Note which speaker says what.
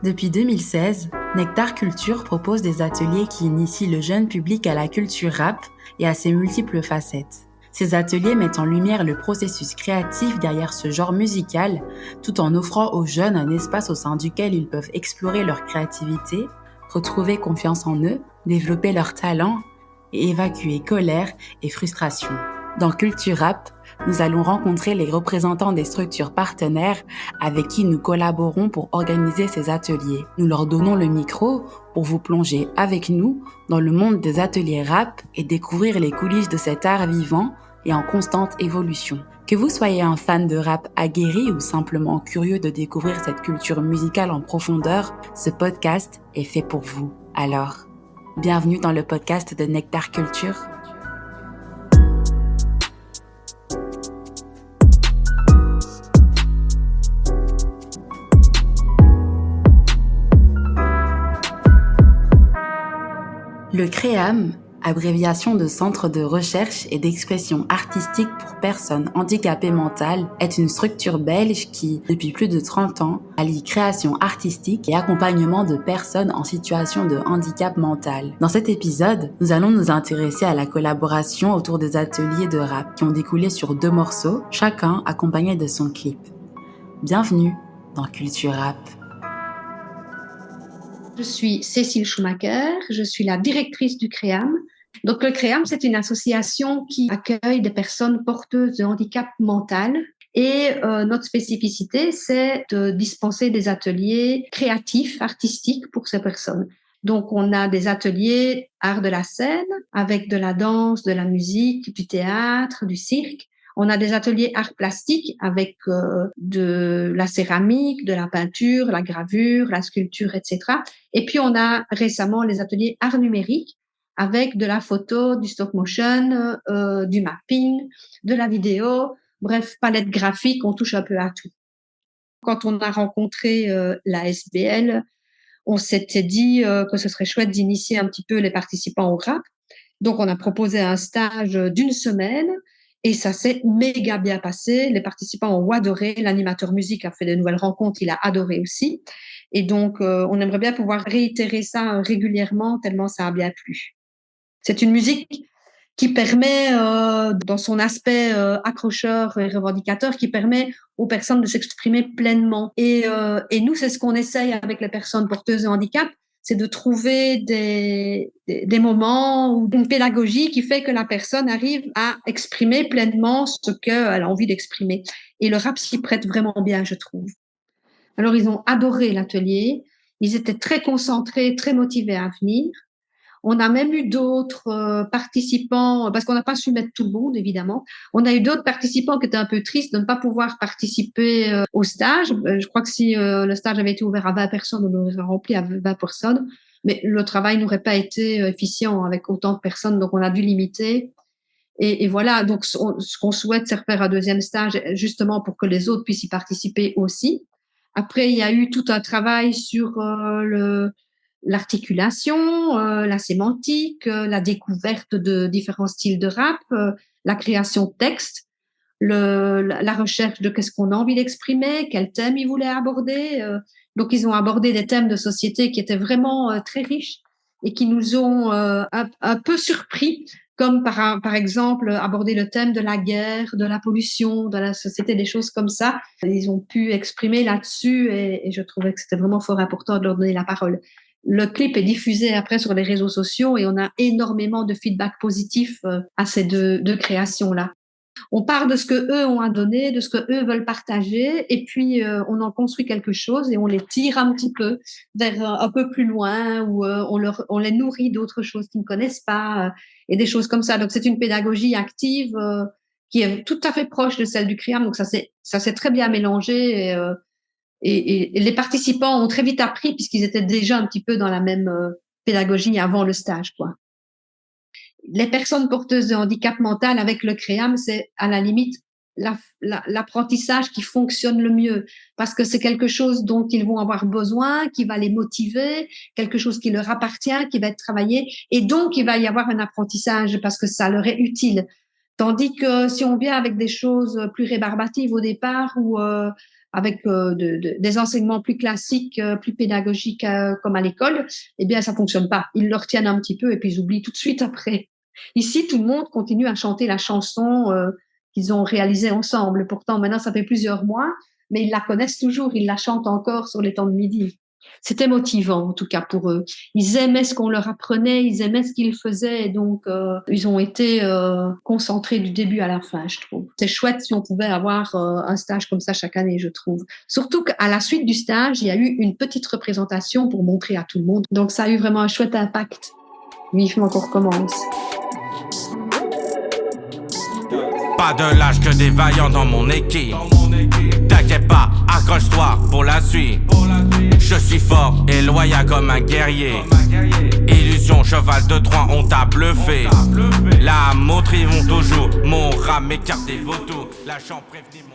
Speaker 1: Depuis 2016, Nectar Culture propose des ateliers qui initient le jeune public à la culture rap et à ses multiples facettes. Ces ateliers mettent en lumière le processus créatif derrière ce genre musical, tout en offrant aux jeunes un espace au sein duquel ils peuvent explorer leur créativité, retrouver confiance en eux, développer leurs talents et évacuer colère et frustration. Dans Culture Rap, nous allons rencontrer les représentants des structures partenaires avec qui nous collaborons pour organiser ces ateliers. Nous leur donnons le micro pour vous plonger avec nous dans le monde des ateliers rap et découvrir les coulisses de cet art vivant et en constante évolution. Que vous soyez un fan de rap aguerri ou simplement curieux de découvrir cette culture musicale en profondeur, ce podcast est fait pour vous. Alors, bienvenue dans le podcast de Nectar Culture. Le CREAM, abréviation de Centre de recherche et d'expression artistique pour personnes handicapées mentales, est une structure belge qui, depuis plus de 30 ans, allie création artistique et accompagnement de personnes en situation de handicap mental. Dans cet épisode, nous allons nous intéresser à la collaboration autour des ateliers de rap qui ont découlé sur 2 morceaux, chacun accompagné de son clip. Bienvenue dans Culture Rap.
Speaker 2: Je suis Cécile Schumacher, je suis la directrice du CREAM. Donc le CREAM, c'est une association qui accueille des personnes porteuses de handicap mental. Et notre spécificité, c'est de dispenser des ateliers créatifs, artistiques pour ces personnes. Donc on a des ateliers art de la scène, avec de la danse, de la musique, du théâtre, du cirque. On a des ateliers art plastique avec de la céramique, de la peinture, la gravure, la sculpture, etc. Et puis, on a récemment les ateliers art numérique avec de la photo, du stop motion, du mapping, de la vidéo. Bref, palette graphique, on touche un peu à tout. Quand on a rencontré la SBL, on s'était dit que ce serait chouette d'initier un petit peu les participants au rap. Donc, on a proposé un stage d'1 semaine et ça s'est méga bien passé. Les participants ont adoré. L'animateur musique a fait de nouvelles rencontres. Il a adoré aussi. Et donc, on aimerait bien pouvoir réitérer ça régulièrement tellement ça a bien plu. C'est une musique qui permet, dans son aspect accrocheur et revendicateur, qui permet aux personnes de s'exprimer pleinement. Et nous, c'est ce qu'on essaye avec les personnes porteuses de handicap, c'est de trouver des moments ou une pédagogie qui fait que la personne arrive à exprimer pleinement ce qu'elle a envie d'exprimer. Et le rap s'y prête vraiment bien, je trouve. Alors, ils ont adoré l'atelier. Ils étaient très concentrés, très motivés à venir. On a même eu d'autres participants, parce qu'on n'a pas su mettre tout le monde, évidemment. On a eu d'autres participants qui étaient un peu tristes de ne pas pouvoir participer au stage. Je crois que si le stage avait été ouvert à 20 personnes, on aurait rempli à 20 personnes. Mais le travail n'aurait pas été efficient avec autant de personnes, donc on a dû limiter. Et voilà, donc ce qu'on souhaite, c'est refaire un 2e stage, justement pour que les autres puissent y participer aussi. Après, il y a eu tout un travail sur l'articulation, la sémantique, la découverte de différents styles de rap, la création de textes, la recherche de qu'est-ce qu'on a envie d'exprimer, quel thème ils voulaient aborder. Donc, ils ont abordé des thèmes de société qui étaient vraiment très riches et qui nous ont un peu surpris, comme par exemple aborder le thème de la guerre, de la pollution, de la société, des choses comme ça. Ils ont pu exprimer là-dessus et je trouvais que c'était vraiment fort important de leur donner la parole. Le clip est diffusé après sur les réseaux sociaux et on a énormément de feedback positif à ces deux créations-là. On part de ce que eux ont à donner, de ce que eux veulent partager, et puis on en construit quelque chose et on les tire un petit peu vers un peu plus loin, où on les nourrit d'autres choses qu'ils ne connaissent pas et des choses comme ça. Donc c'est une pédagogie active qui est tout à fait proche de celle du CREAM. Donc ça s'est très bien mélangé. Et les participants ont très vite appris puisqu'ils étaient déjà un petit peu dans la même pédagogie avant le stage, quoi. Les personnes porteuses de handicap mental avec le CREAM, c'est à la limite l'apprentissage qui fonctionne le mieux parce que c'est quelque chose dont ils vont avoir besoin, qui va les motiver, quelque chose qui leur appartient, qui va être travaillé et donc il va y avoir un apprentissage parce que ça leur est utile. Tandis que si on vient avec des choses plus rébarbatives au départ ou avec des enseignements plus classiques, plus pédagogiques comme à l'école, eh bien, ça fonctionne pas. Ils le retiennent un petit peu et puis ils oublient tout de suite après. Ici, tout le monde continue à chanter la chanson qu'ils ont réalisée ensemble. Pourtant, maintenant, ça fait plusieurs mois, mais ils la connaissent toujours, ils la chantent encore sur les temps de midi. C'était motivant, en tout cas, pour eux. Ils aimaient ce qu'on leur apprenait, ils aimaient ce qu'ils faisaient, et donc ils ont été concentrés du début à la fin, je trouve. C'est chouette si on pouvait avoir un stage comme ça chaque année, je trouve. Surtout qu'à la suite du stage, il y a eu une petite représentation pour montrer à tout le monde. Donc ça a eu vraiment un chouette impact. Vivement qu'on recommence.
Speaker 3: Pas de lâche que des vaillants dans mon équipe. T'inquiète pas, accroche-toi pour la suite. Je suis fort et loyal comme un guerrier. Illusion, cheval de Troie, on t'a bluffé. La motrice vont toujours, mon rat m'écarte des vautours. La chambre prévenue.